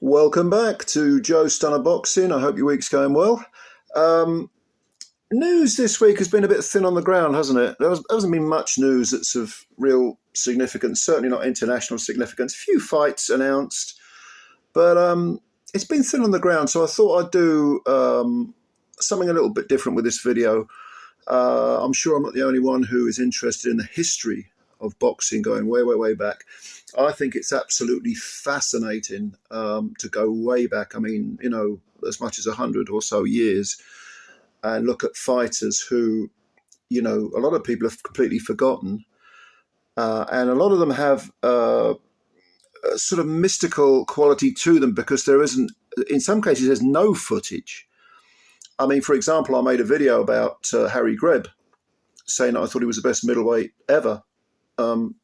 Welcome back to Joe Stunner Boxing. I hope your week's going well. News this week has been a bit thin on the ground, hasn't it? There hasn't been much news that's of real significance, certainly not international significance. A few fights announced, but it's been thin on the ground, so I thought I'd do something a little bit different with this video. I'm sure I'm not the only one who is interested in the history of boxing going way, way, way back. I think it's absolutely fascinating to go way back. I mean, as much as 100 or so years, and look at fighters who, a lot of people have completely forgotten. And a lot of them have a sort of mystical quality to them because there isn't, in some cases, there's no footage. I mean, for example, I made a video about Harry Greb, saying that I thought he was the best middleweight ever,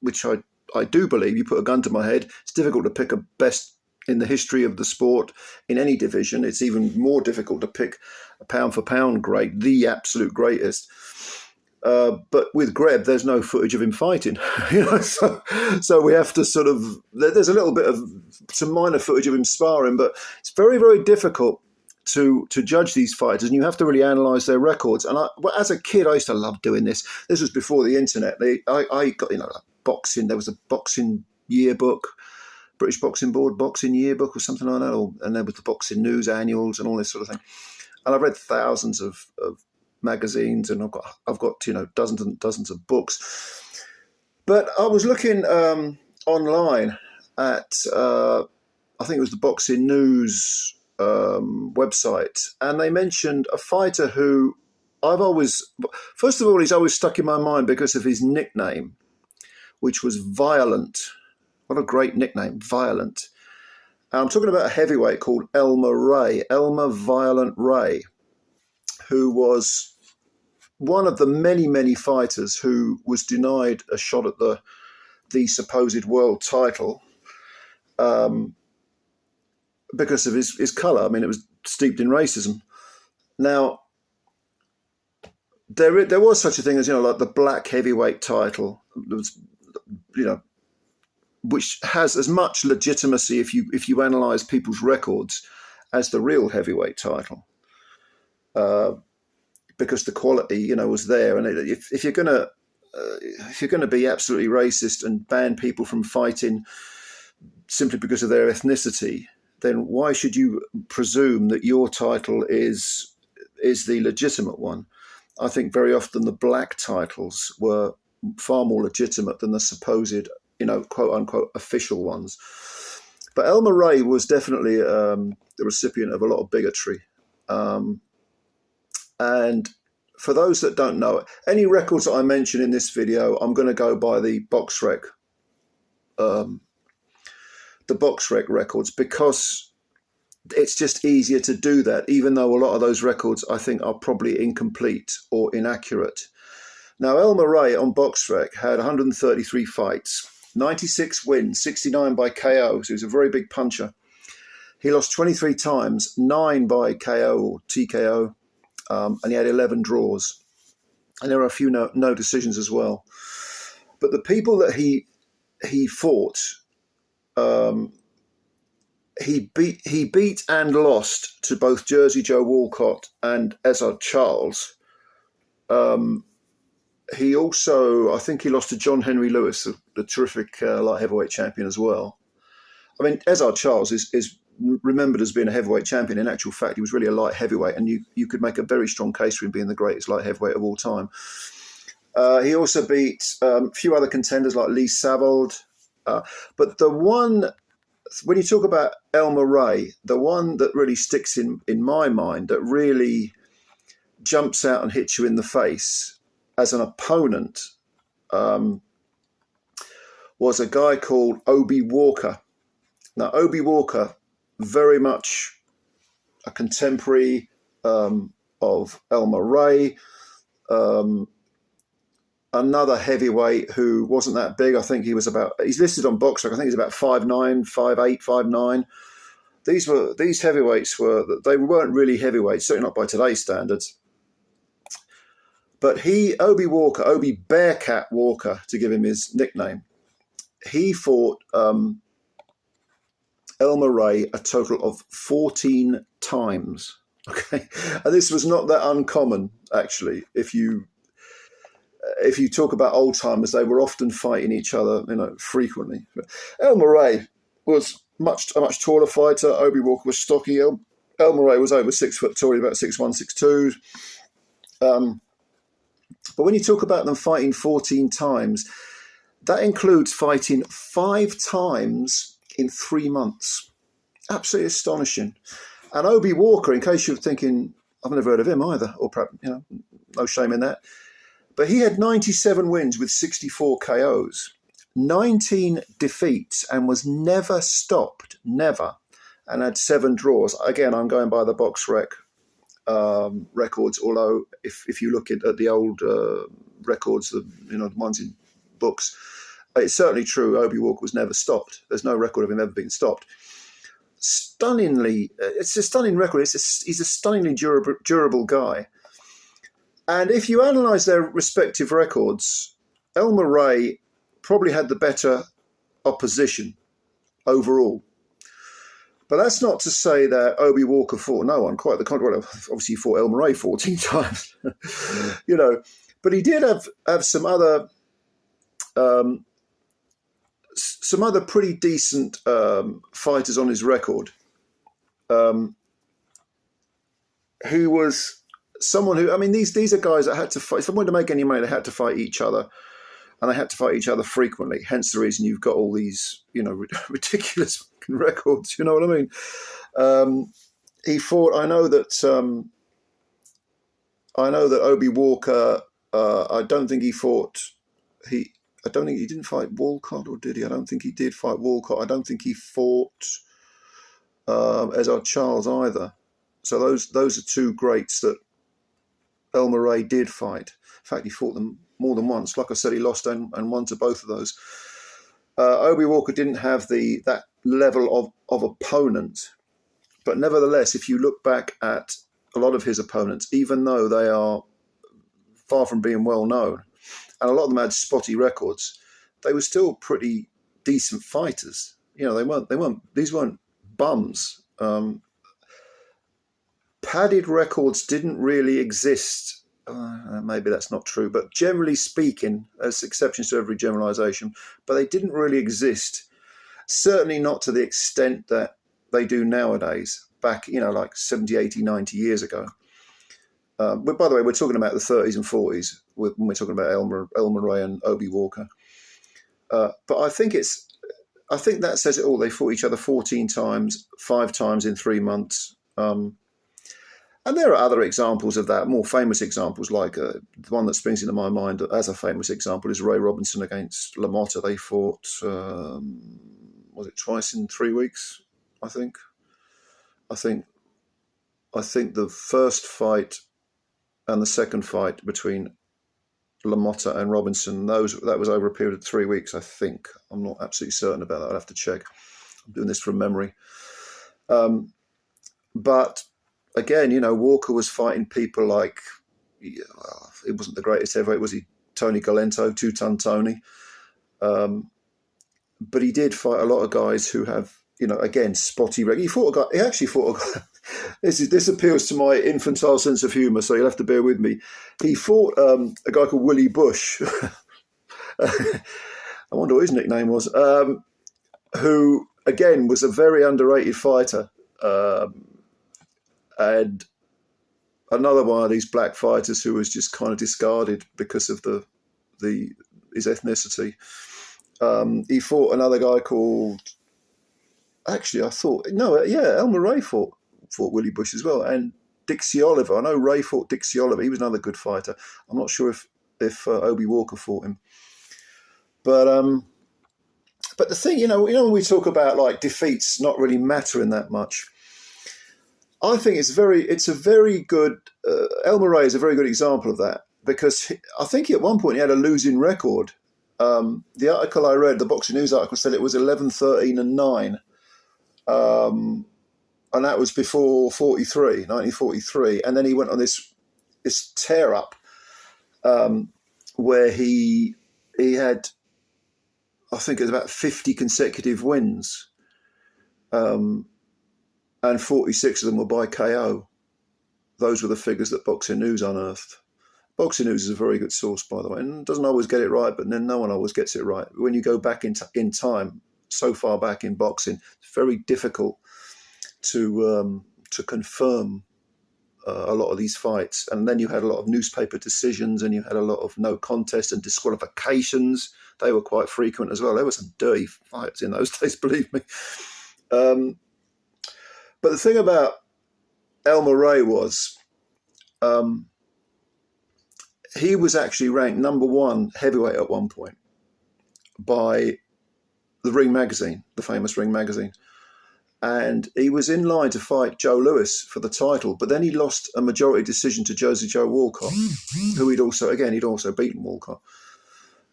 which I do believe. You put a gun to my head, it's difficult to pick a best in the history of the sport in any division. It's even more difficult to pick a pound for pound great, the absolute greatest. But with Greb, there's no footage of him fighting, so we have to sort of, there's a little bit of some minor footage of him sparring, but it's very, very difficult to judge these fighters, and you have to really analyse their records. And as a kid, I used to love doing this. This was before the internet. I got, boxing. There was a boxing yearbook, British Boxing Board boxing yearbook or something like that, and there was the boxing news annuals and all this sort of thing. And I've read thousands of magazines, and I've got dozens and dozens of books. But I was looking online at I think it was the Boxing News website, and they mentioned a fighter who first of all, he's always stuck in my mind because of his nickname, which was Violent. What a great nickname, Violent. I'm talking about a heavyweight called Elmer Ray, Elmer Violent Ray, who was one of the many, many fighters who was denied a shot at the supposed world title because of his colour. I mean, it was steeped in racism. Now, there was such a thing as, like the black heavyweight title. There was, which has as much legitimacy if you analyse people's records as the real heavyweight title, because the quality was there. And if you're gonna be absolutely racist and ban people from fighting simply because of their ethnicity, then why should you presume that your title is the legitimate one? I think very often the black titles were far more legitimate than the supposed, quote unquote, official ones. But Elmer Ray was definitely the recipient of a lot of bigotry. And for those that don't know, any records that I mention in this video, I'm going to go by the BoxRec records, because it's just easier to do that, even though a lot of those records I think are probably incomplete or inaccurate. Now, Elmer Ray on BoxRec had 133 fights, 96 wins, 69 by KO, so he was a very big puncher. He lost 23 times, 9 by KO or TKO, and he had 11 draws. And there are a few no decisions as well. But the people that he fought, he beat and lost to both Jersey Joe Walcott and Ezzard Charles. He also, I think he lost to John Henry Lewis, the terrific light heavyweight champion as well. I mean, Ezzard Charles is remembered as being a heavyweight champion. In actual fact, he was really a light heavyweight, and you could make a very strong case for him being the greatest light heavyweight of all time. He also beat a few other contenders like Lee Savold. But the one, when you talk about Elmer Ray, the one that really sticks in my mind, that really jumps out and hits you in the face as an opponent, was a guy called Obie Walker. Now, Obie Walker, very much a contemporary of Elmer Ray, another heavyweight who wasn't that big. I think he's listed on BoxRec, I think he's about 5'9", 5'8", 5'9". These heavyweights they weren't really heavyweights, certainly not by today's standards. But Obie Bearcat Walker, to give him his nickname, he fought Elmer Ray a total of 14 times. Okay, and this was not that uncommon, actually. If you talk about old timers, they were often fighting each other, frequently. Elmer Ray was a much taller fighter. Obie Walker was stocky. Elmer Ray was over 6 foot tall, about 6'1", 6'2". But when you talk about them fighting 14 times, that includes fighting 5 times in 3 months. Absolutely astonishing. And Obie Walker, in case you're thinking, I've never heard of him either, or perhaps, no shame in that. But he had 97 wins with 64 KOs, 19 defeats, and was never stopped, never, and had 7 draws. Again, I'm going by the box records, although if you look at the old records, the ones in books, it's certainly true. Obie Walker was never stopped. There's no record of him ever being stopped. Stunningly, it's a stunning record. He's a stunningly durable guy. And if you analyse their respective records, Elmer Ray probably had the better opposition overall. But that's not to say that Obie Walker fought no one. Quite the contrary. Obviously, he fought Elmer Ray 14 times. But he did have some other pretty decent fighters on his record. Who was someone who, these are guys that had to fight. If they wanted to make any money, they had to fight each other, and they had to fight each other frequently. Hence the reason you've got all these, ridiculous records. You know what I mean? He fought. I know that Obie Walker. I don't think he fought. I don't think he didn't fight Walcott, or did he? I don't think he did fight Walcott. I don't think he fought Ezard Charles either. So those are 2 greats that Elmer Ray did fight. In fact, he fought them more than once. Like I said, he lost and won to both of those. Obie Walker didn't have that level of opponent. But nevertheless, if you look back at a lot of his opponents, even though they are far from being well known, and a lot of them had spotty records, they were still pretty decent fighters. These weren't bums. Padded records didn't really exist. Maybe that's not true, but generally speaking, there's exceptions to every generalization, but they didn't really exist. Certainly not to the extent that they do nowadays, back, like 70, 80, 90 years ago. But by the way, we're talking about the 30s and 40s when we're talking about Elmer Ray and Obie Walker. But I think that says it all. They fought each other 14 times, 5 times in 3 months. And there are other examples of that, more famous examples, like the one that springs into my mind as a famous example is Ray Robinson against LaMotta. They fought, was it twice in 3 weeks, I think? I think the first fight and the second fight between LaMotta and Robinson, that was over a period of 3 weeks, I think. I'm not absolutely certain about that. I'll have to check. I'm doing this from memory. But again, Walker was fighting people like, it wasn't the greatest heavyweight, was he? Tony Galento, 2-ton Tony. But he did fight a lot of guys who have, again, spotty record. He actually fought a guy. This appeals to my infantile sense of humour, so you'll have to bear with me. He fought a guy called Willie Bush. I wonder what his nickname was. Who, again, was a very underrated fighter. And another one of these black fighters who was just kind of discarded because of his ethnicity. He fought another guy called, Elmer Ray fought Willie Bush as well, and Dixie Oliver. I know Ray fought Dixie Oliver. He was another good fighter. I'm not sure if Obie Walker fought him, but the thing, when we talk about like defeats not really mattering that much, I think it's a very good. Elmer Ray is a very good example of that, because I think at one point he had a losing record. The article I read, the Boxing News article, said it was 11-13-9. And that was before 1943. And then he went on this tear up where he had, I think it was about 50 consecutive wins. and 46 of them were by KO. Those were the figures that Boxing News unearthed. Boxing News is a very good source, by the way, and doesn't always get it right, but then no one always gets it right. When you go back in time, so far back in boxing, it's very difficult to confirm a lot of these fights. And then you had a lot of newspaper decisions, and you had a lot of no contest and disqualifications. They were quite frequent as well. There were some dirty fights in those days, believe me. But the thing about Elmer Ray was he was actually ranked number 1 heavyweight at one point by the Ring magazine, the famous Ring magazine. And he was in line to fight Joe Louis for the title, but then he lost a majority decision to Josie Joe Walker, who he'd also beaten Walker.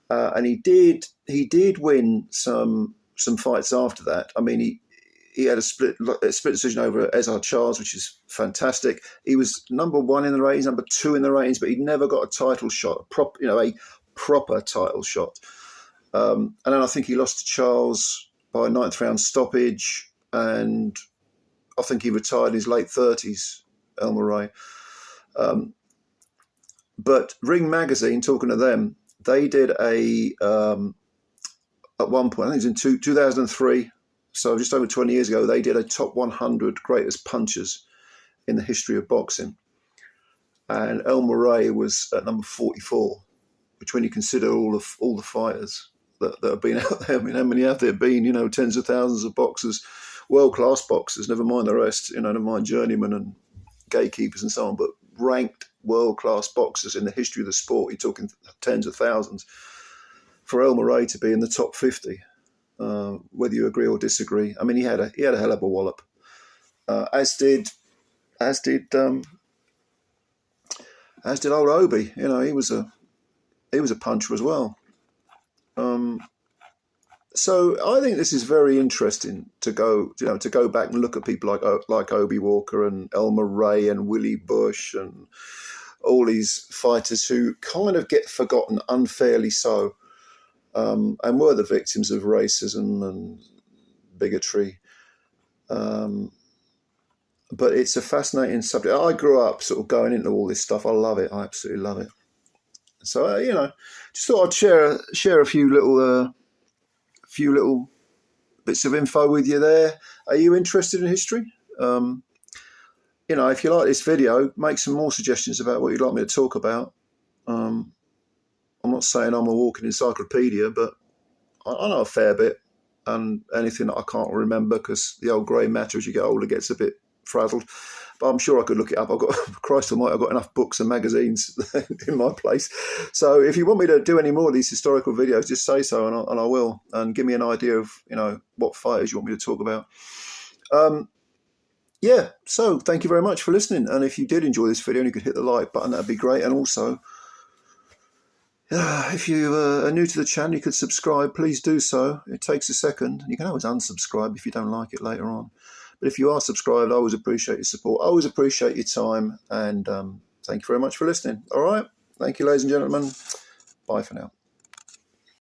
And he did win some fights after that. I mean, he had a split decision over Ezard Charles, which is fantastic. He was number 1 in the ratings, number 2 in the ratings, but he'd never got a title shot, a proper title shot. And then I think he lost to Charles by 9th round stoppage. And I think he retired in his late 30s, Elmer Ray. But Ring magazine, talking to them, they did at one point, I think it was in 2003, so just over 20 years ago, they did a top 100 greatest punchers in the history of boxing. And Elmer Ray was at number 44, which when you consider all the fighters that have been out there, I mean, how many have there been? Tens of thousands of boxers, world-class boxers, never mind the rest, never mind journeymen and gatekeepers and so on, but ranked world-class boxers in the history of the sport. You're talking tens of thousands. For Elmer Ray to be in the top 50, whether you agree or disagree, I mean, he had a hell of a wallop. As did old Obie. He was a puncher as well. So I think this is very interesting to go back and look at people like Obie Walker and Elmer Ray and Willie Bush and all these fighters who kind of get forgotten unfairly so, and were the victims of racism and bigotry. But it's a fascinating subject. I grew up sort of going into all this stuff. I love it. I absolutely love it. So just thought I'd share a few little bits of info with you there. Are you interested in history? If you like this video, make some more suggestions about what you'd like me to talk about. I'm not saying I'm a walking encyclopedia, but I know a fair bit, and anything that I can't remember, because the old grey matter as you get older gets a bit frazzled. But I'm sure I could look it up. I've got enough books and magazines in my place. So if you want me to do any more of these historical videos, just say so, and I will. And give me an idea of what fighters you want me to talk about. So thank you very much for listening. And if you did enjoy this video and you could hit the like button, that'd be great. And also, if you are new to the channel, you could subscribe. Please do so. It takes a second. You can always unsubscribe if you don't like it later on. But if you are subscribed, I always appreciate your support. I always appreciate your time. And thank you very much for listening. All right. Thank you, ladies and gentlemen. Bye for now.